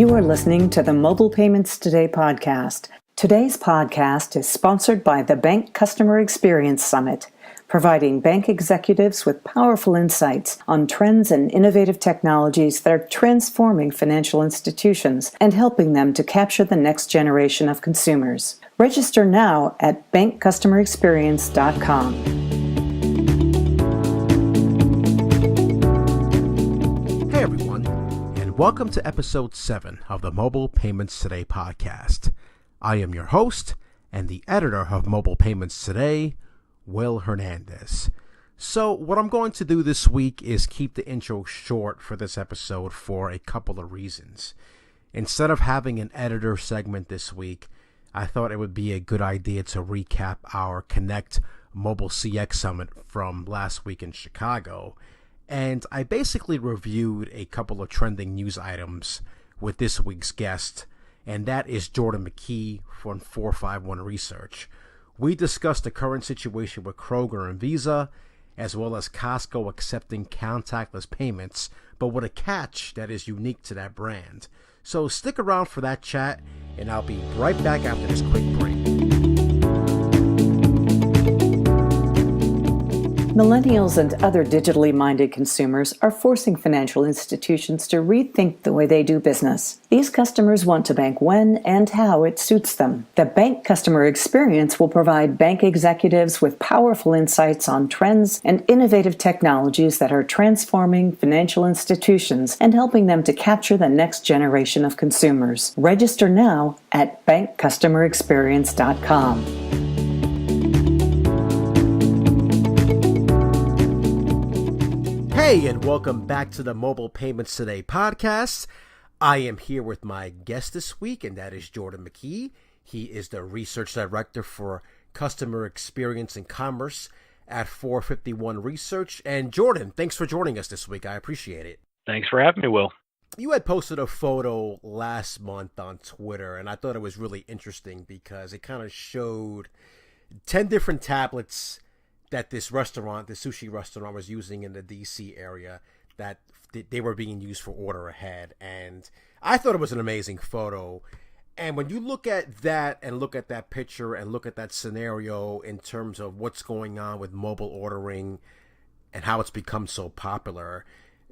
You are listening to the Mobile Payments Today podcast. Today's podcast is sponsored by the Bank Customer Experience Summit, providing bank executives with powerful insights on trends and innovative technologies that are transforming financial institutions and helping them to capture the next generation of consumers. Register now at bankcustomerexperience.com. Welcome to episode 7 of the Mobile Payments Today podcast. I am your host and the editor of Mobile Payments Today, Will Hernandez. So what I'm going to do this week is keep the intro short for this episode for a couple of reasons. Instead of having an editor segment this week, I thought it would be a good idea to recap our Connect Mobile CX Summit from last week in Chicago. And I basically reviewed a couple of trending news items with this week's guest, and that is Jordan McKee from 451 Research. We discussed the current situation with Kroger and Visa, as well as Costco accepting contactless payments, but with a catch that is unique to that brand. So stick around for that chat, and I'll be right back after this quick break. Millennials and other digitally minded consumers are forcing financial institutions to rethink the way they do business. These customers want to bank when and how it suits them. The Bank Customer Experience will provide bank executives with powerful insights on trends and innovative technologies that are transforming financial institutions and helping them to capture the next generation of consumers. Register now at bankcustomerexperience.com. Hey, and welcome back to the Mobile Payments Today podcast. I am here with my guest this week, and that is Jordan McKee. He is the Research Director for Customer Experience and Commerce at 451 Research. And Jordan, thanks for joining us this week. I appreciate it. Thanks for having me, Will. You had posted a photo last month on Twitter, and I thought it was really interesting because it kind of showed 10 different tablets that this restaurant, the sushi restaurant, was using in the DC area, that they were being used for order ahead. And I thought it was an amazing photo. And when you look at that and look at that picture and look at that scenario in terms of what's going on with mobile ordering and how it's become so popular,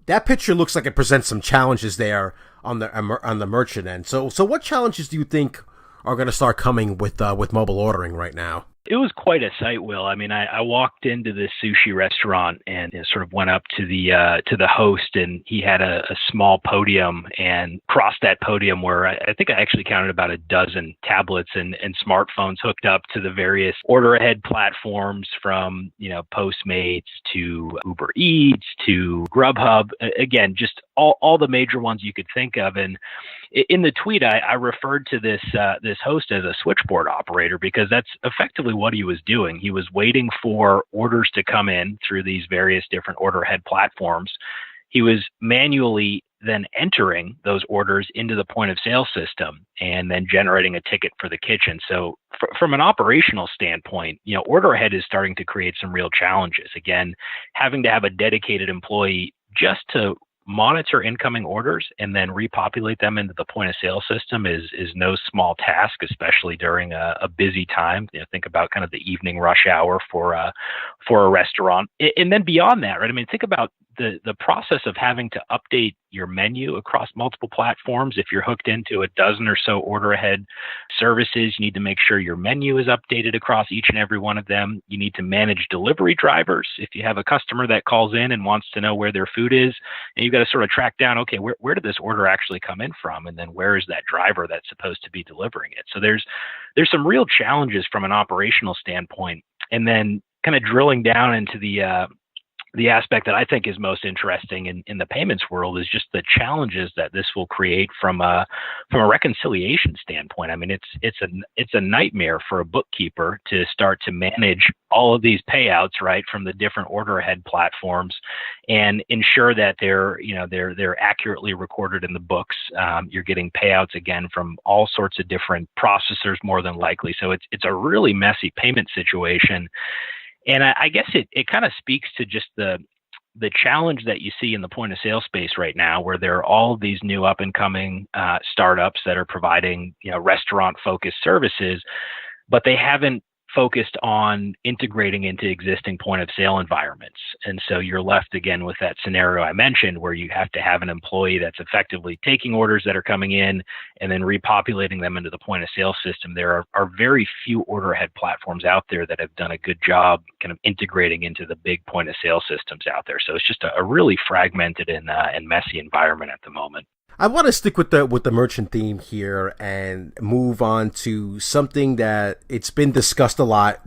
that picture looks like it presents some challenges there on the merchant end. So what challenges do you think are going to start coming with mobile ordering right now? It was quite a sight, Will. I mean, I walked into this sushi restaurant and sort of went up to the host, and he had a small podium, and across that podium were, I think I actually counted about a dozen tablets and smartphones hooked up to the various order ahead platforms, from, Postmates to Uber Eats to Grubhub. Again, just all the major ones you could think of. And in the tweet, I referred to this host as a switchboard operator, because that's effectively what he was doing. He was waiting for orders to come in through these various different order ahead platforms. He was manually then entering those orders into the point of sale system and then generating a ticket for the kitchen. So from an operational standpoint, order ahead is starting to create some real challenges. Again, having to have a dedicated employee just to monitor incoming orders and then repopulate them into the point of sale system is no small task, especially during a busy time. Think about kind of the evening rush hour for a restaurant. And then beyond that, right? I mean, think about the process of having to update your menu across multiple platforms. If you're hooked into a dozen or so order ahead services, you need to make sure your menu is updated across each and every one of them. You need to manage delivery drivers. If you have a customer that calls in and wants to know where their food is, and you've got to sort of track down, okay, where did this order actually come in from? And then where is that driver that's supposed to be delivering it? So there's some real challenges from an operational standpoint. And then kind of drilling down into the aspect that I think is most interesting in the payments world is just the challenges that this will create from a reconciliation standpoint. I mean, it's a nightmare for a bookkeeper to start to manage all of these payouts, right, from the different order ahead platforms, and ensure that they're accurately recorded in the books. You're getting payouts again from all sorts of different processors, more than likely. So it's a really messy payment situation. And I guess it kind of speaks to just the the challenge that you see in the point of sale space right now, where there are all of these new up and coming startups that are providing, restaurant focused services, but they haven't focused on integrating into existing point of sale environments. And so you're left again with that scenario I mentioned, where you have to have an employee that's effectively taking orders that are coming in and then repopulating them into the point of sale system. There are very few order ahead platforms out there that have done a good job kind of integrating into the big point of sale systems out there. So it's just a really fragmented and messy environment at the moment. I want to stick with the merchant theme here and move on to something that it's been discussed a lot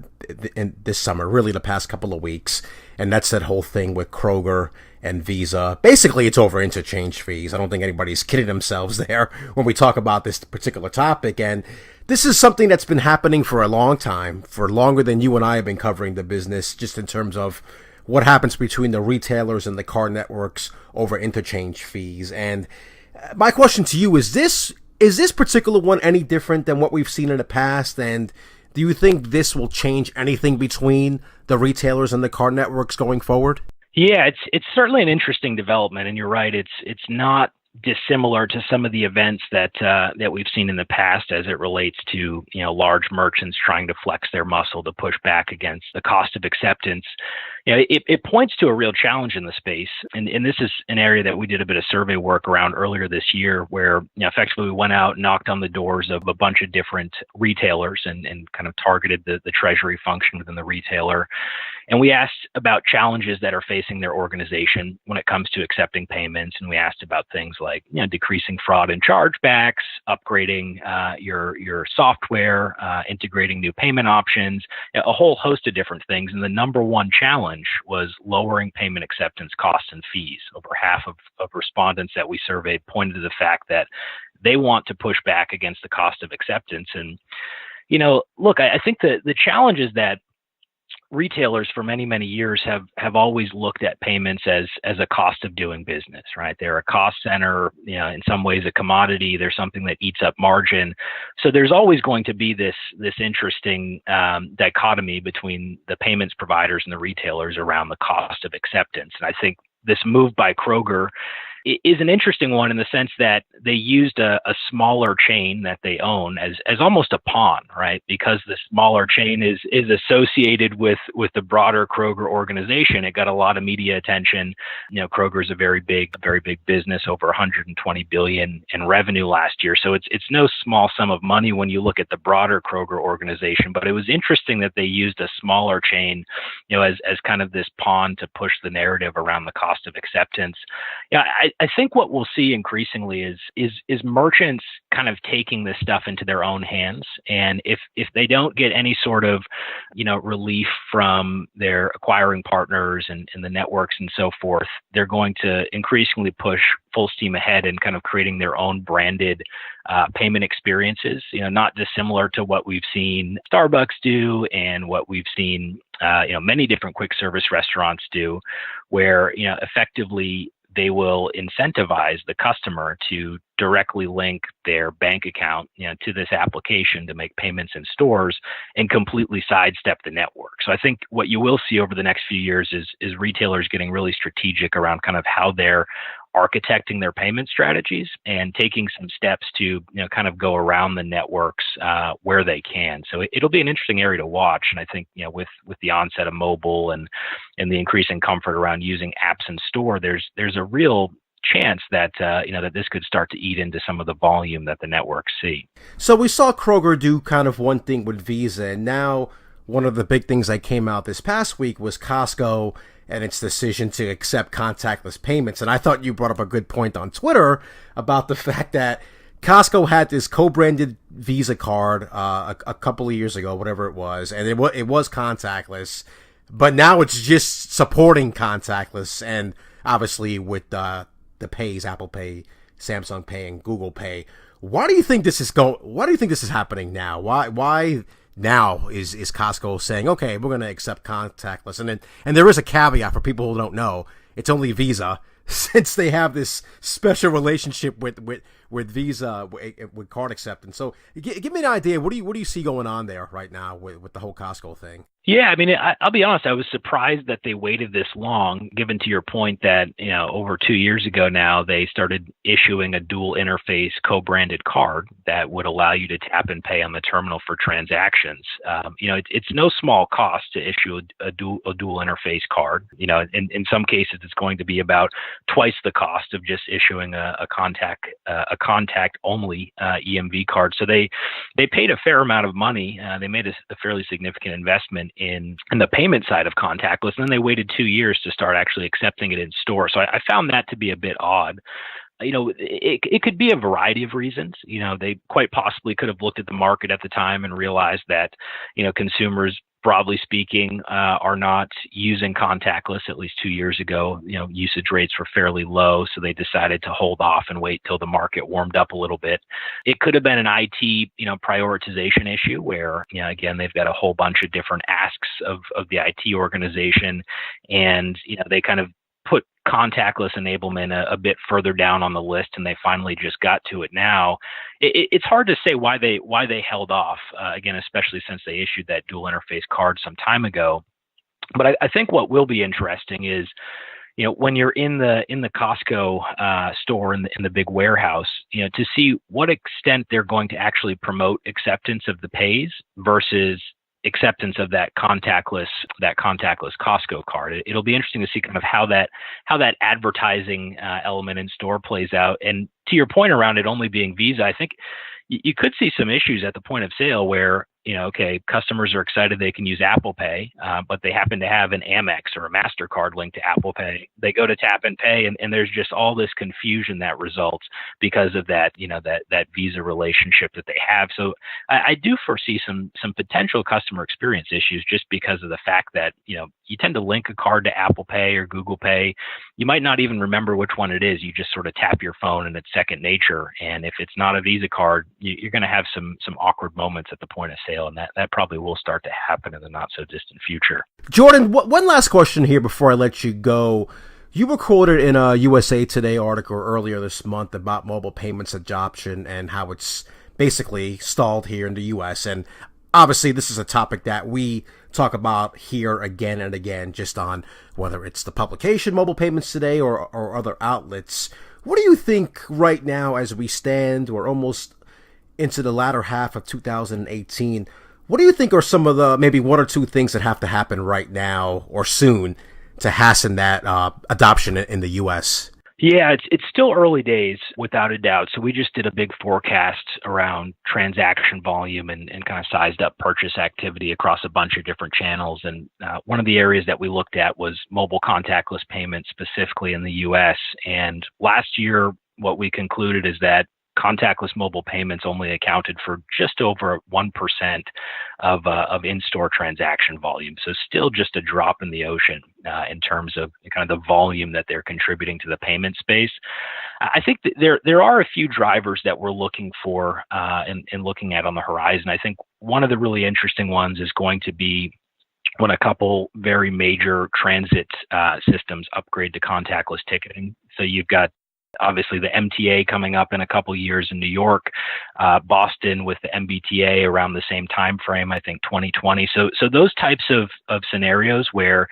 in this summer, really the past couple of weeks, and that's that whole thing with Kroger and Visa. Basically, it's over interchange fees. I don't think anybody's kidding themselves there when we talk about this particular topic, and this is something that's been happening for a long time, for longer than you and I have been covering the business, just in terms of what happens between the retailers and the card networks over interchange fees. And my question to you is this particular one any different than what we've seen in the past? And do you think this will change anything between the retailers and the card networks going forward? Yeah, it's certainly an interesting development, and you're right. It's not dissimilar to some of the events that we've seen in the past as it relates to large merchants trying to flex their muscle to push back against the cost of acceptance. It points to a real challenge in the space, and this is an area that we did a bit of survey work around earlier this year, where effectively we went out and knocked on the doors of a bunch of different retailers and kind of targeted the treasury function within the retailer. And we asked about challenges that are facing their organization when it comes to accepting payments. And we asked about things like, decreasing fraud and chargebacks, upgrading your software, integrating new payment options, a whole host of different things. And the number one challenge was lowering payment acceptance costs and fees. Over half of respondents that we surveyed pointed to the fact that they want to push back against the cost of acceptance. And, look, I think the challenge is that retailers for many, many years have always looked at payments as a cost of doing business, right? They're a cost center, in some ways a commodity. They're something that eats up margin. So there's always going to be this interesting dichotomy between the payments providers and the retailers around the cost of acceptance. And I think this move by Kroger is an interesting one in the sense that they used a smaller chain that they own as almost a pawn, right? Because the smaller chain is associated with the broader Kroger organization. It got a lot of media attention. Kroger is a very big business, over 120 billion in revenue last year. So it's no small sum of money when you look at the broader Kroger organization. But it was interesting that they used a smaller chain, as kind of this pawn to push the narrative around the cost of acceptance. I think what we'll see increasingly is merchants kind of taking this stuff into their own hands. And if they don't get any sort of, relief from their acquiring partners and the networks and so forth, they're going to increasingly push full steam ahead and kind of creating their own branded payment experiences, not dissimilar to what we've seen Starbucks do and what we've seen, many different quick service restaurants do, where, effectively they will incentivize the customer to directly link their bank account, to this application to make payments in stores and completely sidestep the network. So I think what you will see over the next few years is retailers getting really strategic around kind of how they're architecting their payment strategies and taking some steps to, kind of go around the networks where they can. So it'll be an interesting area to watch. And I think, with the onset of mobile and the increasing comfort around using apps in store, there's a real chance that that this could start to eat into some of the volume that the networks see. So we saw Kroger do kind of one thing with Visa, and now one of the big things that came out this past week was Costco and its decision to accept contactless payments. And I thought you brought up a good point on Twitter about the fact that Costco had this co-branded Visa card a couple of years ago, whatever it was, and it was contactless, but now it's just supporting contactless, and obviously with the Pays, Apple Pay, Samsung Pay, and Google Pay. Why do you think this is happening now? Why now is Costco saying, okay, we're going to accept contactless? And there is a caveat for people who don't know. It's only Visa, since they have this special relationship with with Visa with card acceptance. So give me an idea. What do you see going on there right now with the whole Costco thing? Yeah, I mean, I'll be honest. I was surprised that they waited this long, given to your point that, over 2 years ago now, they started issuing a dual interface co-branded card that would allow you to tap and pay on the terminal for transactions. It's no small cost to issue a dual interface card. In some cases, it's going to be about twice the cost of just issuing a contact only EMV card. So they paid a fair amount of money. They made a fairly significant investment in the payment side of contactless, and then they waited 2 years to start actually accepting it in store. So I found that to be a bit odd. It could be a variety of reasons. They quite possibly could have looked at the market at the time and realized that, consumers, broadly speaking, are not using contactless. At least 2 years ago, usage rates were fairly low, so they decided to hold off and wait till the market warmed up a little bit. It could have been an IT, prioritization issue where, again, they've got a whole bunch of different asks of the IT organization, and they kind of put contactless enablement a bit further down on the list, and they finally just got to it now. It's hard to say why they held off, again, especially since they issued that dual interface card some time ago. But I think what will be interesting is, when you're in the Costco store in the big warehouse, to see what extent they're going to actually promote acceptance of the pays versus acceptance of that contactless Costco card. It'll be interesting to see kind of how that advertising element in store plays out. And to your point around it only being Visa, I think you could see some issues at the point of sale where, customers are excited they can use Apple Pay, but they happen to have an Amex or a MasterCard linked to Apple Pay. They go to tap and pay, and there's just all this confusion that results because of that, that Visa relationship that they have. So I do foresee some potential customer experience issues just because of the fact that, you tend to link a card to Apple Pay or Google Pay. You might not even remember which one it is. You just sort of tap your phone and it's second nature. And if it's not a Visa card, you're going to have some awkward moments at the point of sale. And that probably will start to happen in the not so distant future. Jordan, one last question here before I let you go. You were quoted in a USA Today article earlier this month about mobile payments adoption and how it's basically stalled here in the U.S. And obviously, this is a topic that we talk about here again and again, just on whether it's the publication Mobile Payments Today or other outlets. What do you think right now as we stand? We're almost into the latter half of 2018. What do you think are some of the maybe one or two things that have to happen right now or soon to hasten that adoption in the U.S.? Yeah, it's still early days, without a doubt. So we just did a big forecast around transaction volume and kind of sized up purchase activity across a bunch of different channels. And one of the areas that we looked at was mobile contactless payments, specifically in the U.S. And last year, what we concluded is that contactless mobile payments only accounted for just over 1% of in-store transaction volume. So still just a drop in the ocean in terms of kind of the volume that they're contributing to the payment space. I think that there are a few drivers that we're looking for and looking at on the horizon. I think one of the really interesting ones is going to be when a couple very major transit systems upgrade to contactless ticketing. So you've got obviously the MTA coming up in a couple years in New York, Boston with the MBTA around the same time frame, I think 2020. So those types of scenarios where,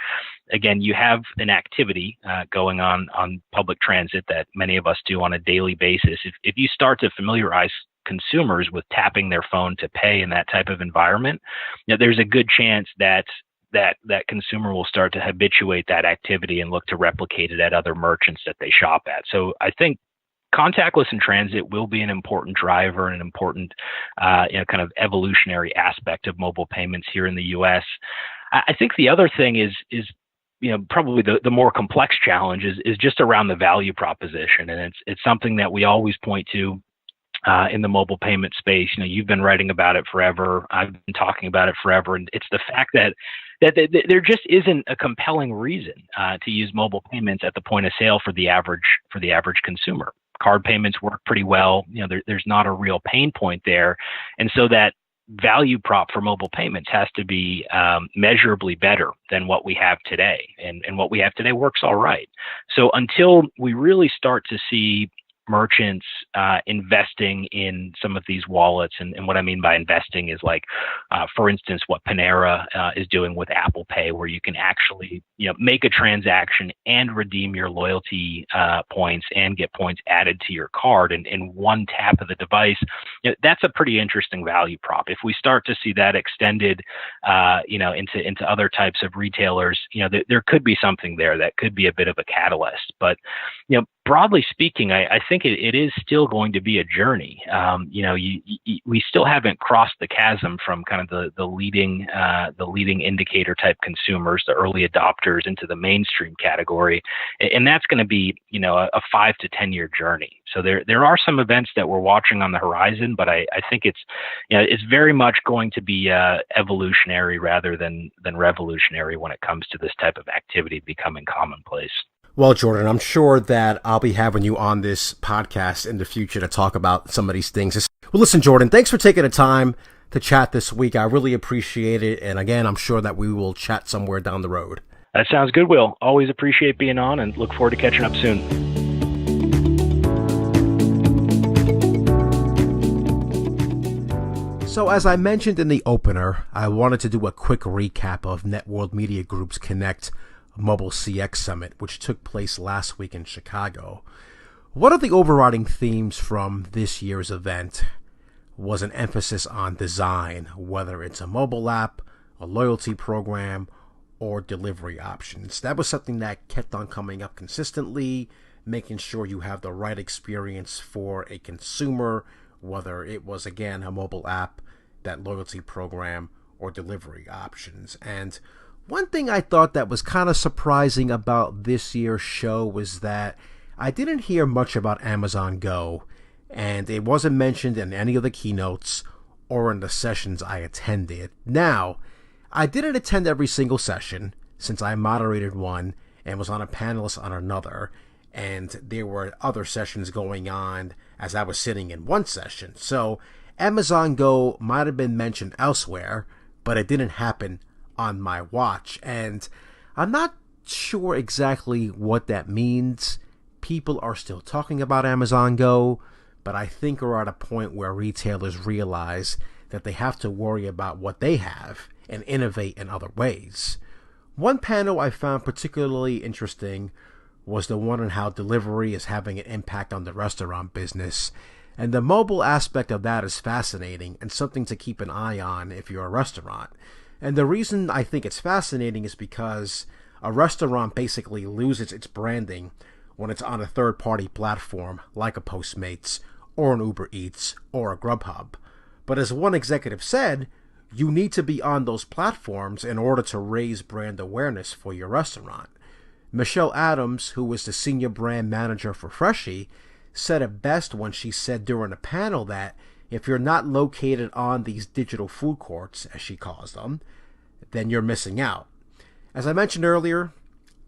again, you have an activity going on public transit that many of us do on a daily basis. If you start to familiarize consumers with tapping their phone to pay in that type of environment, there's a good chance that consumer will start to habituate that activity and look to replicate it at other merchants that they shop at. So I think contactless in transit will be an important driver and an important kind of evolutionary aspect of mobile payments here in the U.S. I think the other thing is probably the more complex challenge is just around the value proposition, and it's something that we always point to in the mobile payment space. You've been writing about it forever. I've been talking about it forever, and it's the fact that there just isn't a compelling reason to use mobile payments at the point of sale for the average consumer. Card payments work pretty well. There's not a real pain point there, and so that value prop for mobile payments has to be measurably better than what we have today, and what we have today works all right. So until we really start to see merchants investing in some of these wallets. And what I mean by investing is like, for instance, what Panera is doing with Apple Pay, where you can actually, make a transaction and redeem your loyalty points and get points added to your card in one tap of the device. That's a pretty interesting value prop. If we start to see that extended, into other types of retailers, there could be something there that could be a bit of a catalyst. But, broadly speaking, I think it is still going to be a journey. We still haven't crossed the chasm from kind of the leading indicator type consumers, the early adopters, into the mainstream category, and that's going to be a 5 to 10 year journey. So there are some events that we're watching on the horizon, but I think it's very much going to be evolutionary rather than revolutionary when it comes to this type of activity becoming commonplace. Well, Jordan, I'm sure that I'll be having you on this podcast in the future to talk about some of these things. Well, listen, Jordan, thanks for taking the time to chat this week. I really appreciate it. And again, I'm sure that we will chat somewhere down the road. That sounds good, Will. Always appreciate being on and look forward to catching up soon. So as I mentioned in the opener, I wanted to do a quick recap of Networld Media Group's Connect Mobile CX Summit, which took place last week in Chicago. One of the overriding themes from this year's event was an emphasis on design, whether it's a mobile app, a loyalty program, or delivery options. That was something that kept on coming up consistently, making sure you have the right experience for a consumer, whether it was, again, a mobile app, that loyalty program, or delivery options. And one thing I thought that was kind of surprising about this year's show was that I didn't hear much about Amazon Go, and it wasn't mentioned in any of the keynotes or in the sessions I attended. Now, I didn't attend every single session since I moderated one and was on a panelist on another, and there were other sessions going on as I was sitting in one session. So Amazon Go might have been mentioned elsewhere, but it didn't happen on my watch, and I'm not sure exactly what that means. People are still talking about Amazon Go, but I think we're at a point where retailers realize that they have to worry about what they have and innovate in other ways. One panel I found particularly interesting was the one on how delivery is having an impact on the restaurant business, and the mobile aspect of that is fascinating and something to keep an eye on if you're a restaurant. And the reason I think it's fascinating is because a restaurant basically loses its branding when it's on a third-party platform like a Postmates or an Uber Eats or a Grubhub. But as one executive said, you need to be on those platforms in order to raise brand awareness for your restaurant. Michelle Adams, who was the senior brand manager for Freshii, said it best when she said during a panel that if you're not located on these digital food courts, as she calls them, then you're missing out. As I mentioned earlier,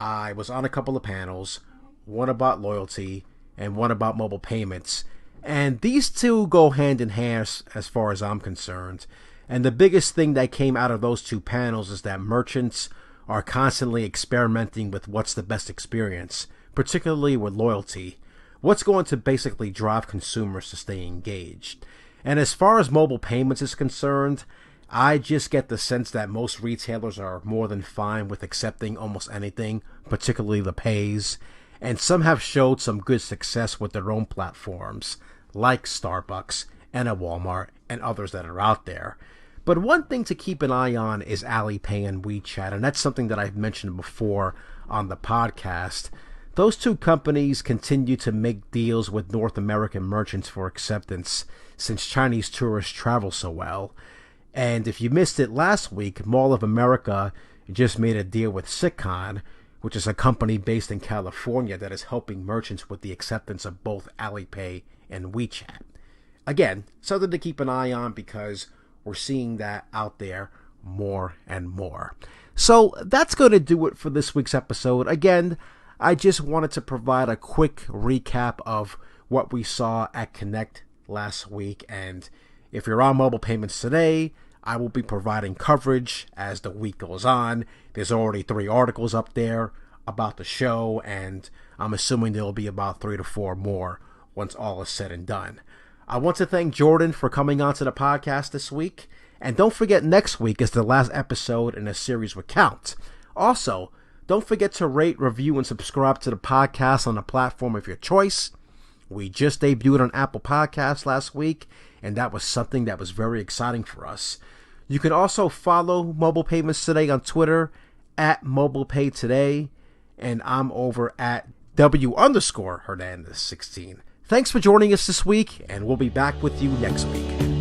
I was on a couple of panels, one about loyalty and one about mobile payments, and these two go hand in hand as far as I'm concerned. And the biggest thing that came out of those two panels is that merchants are constantly experimenting with what's the best experience, particularly with loyalty. What's going to basically drive consumers to stay engaged? And as far as mobile payments is concerned, I just get the sense that most retailers are more than fine with accepting almost anything, particularly the pays. And some have showed some good success with their own platforms, like Starbucks and a Walmart and others that are out there. But one thing to keep an eye on is Alipay and WeChat, and that's something that I've mentioned before on the podcast. Those two companies continue to make deals with North American merchants for acceptance since Chinese tourists travel so well. And if you missed it last week, Mall of America just made a deal with Sitcon, which is a company based in California that is helping merchants with the acceptance of both Alipay and WeChat. Again, something to keep an eye on because we're seeing that out there more and more. So that's going to do it for this week's episode. Again, I just wanted to provide a quick recap of what we saw at Connect last week. And if you're on mobile payments today, I will be providing coverage as the week goes on. There's already 3 articles up there about the show, and I'm assuming there'll be about 3 to 4 more once all is said and done. I want to thank Jordan for coming onto the podcast this week. And don't forget, next week is the last episode in a series with Count. Also, don't forget to rate, review, and subscribe to the podcast on the platform of your choice. We just debuted on Apple Podcasts last week, and that was something that was very exciting for us. You can also follow Mobile Payments Today on Twitter at MobilePayToday, and I'm over at W_Hernandez16. Thanks for joining us this week, and we'll be back with you next week.